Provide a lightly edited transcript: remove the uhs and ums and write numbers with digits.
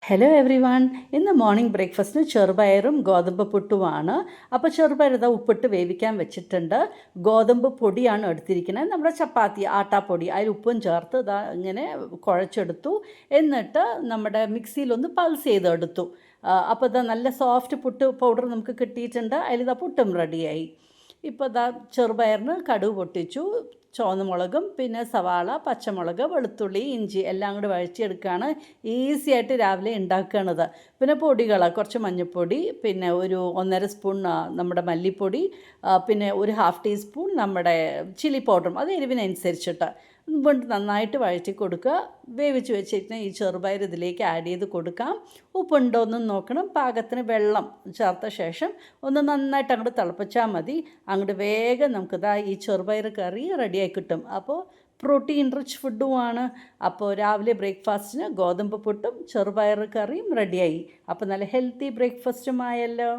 Hello every one. ഇന്ന് morning ബ്രേക്ക്ഫാസ്റ്റിന് ചെറുപയറും ഗോതമ്പ് പുട്ടുമാണ്. അപ്പോൾ ചെറുപയർ ഇതാ ഉപ്പിട്ട് വേവിക്കാൻ വെച്ചിട്ടുണ്ട്. ഗോതമ്പ് പൊടിയാണ് എടുത്തിരിക്കുന്നത്, നമ്മുടെ ചപ്പാത്തി ആട്ടാപ്പൊടി. അതിൽ ഉപ്പും ചേർത്ത് ഇതാ ഇങ്ങനെ കുഴച്ചെടുത്തു. എന്നിട്ട് നമ്മുടെ മിക്സിയിലൊന്ന് പൾസ് ചെയ്തെടുത്തു. അപ്പോൾ ഇതാ നല്ല സോഫ്റ്റ് പുട്ട് പൗഡർ നമുക്ക് കിട്ടിയിട്ടുണ്ട്. അതിലിതാ പുട്ടും റെഡിയായി. ഇപ്പോൾ ഇതാ ചെറുപയറിന് കടുക് പൊട്ടിച്ചു, ചുവന്ന മുളകും പിന്നെ സവാള, പച്ചമുളക്, വെളുത്തുള്ളി, ഇഞ്ചി എല്ലാം കൂടി വഴറ്റിയെടുക്കുകയാണ്. ഈസി ആയിട്ട് രാവിലെ ഉണ്ടാക്കുകയാണിത്. പിന്നെ പൊടികൾ കുറച്ച് മഞ്ഞൾപ്പൊടി, പിന്നെ ഒരു 1.5 സ്പൂൺ നമ്മുടെ മല്ലിപ്പൊടി, പിന്നെ ഒരു ഹാഫ് ടീസ്പൂൺ നമ്മുടെ ചില്ലി പൗഡറും, അത് എരിവിനനുസരിച്ചിട്ട് വീണ്ടും നന്നായിട്ട് വഴറ്റി കൊടുക്കുക. വേവിച്ച് വെച്ചിട്ട് ഈ ചെറുപയർ ഇതിലേക്ക് ആഡ് ചെയ്ത് കൊടുക്കാം. ഉപ്പുണ്ടോ എന്നും നോക്കണം. പാകത്തിന് വെള്ളം ചേർത്ത ശേഷം ഒന്ന് നന്നായിട്ട് അങ്ങോട്ട് തിളപ്പിച്ചാൽ മതി. അങ്ങോട്ട് വേഗം നമുക്കിതാ ഈ ചെറുപയർ കറി റെഡിയായി കിട്ടും. അപ്പോൾ പ്രോട്ടീൻ റിച്ച് ഫുഡുമാണ്. അപ്പോൾ രാവിലെ ബ്രേക്ക്ഫാസ്റ്റിന് ഗോതമ്പ് പുട്ടും ചെറുപയർ കറിയും റെഡിയായി. അപ്പോൾ നല്ല ഹെൽത്തി ബ്രേക്ക്ഫാസ്റ്റുമായല്ലോ.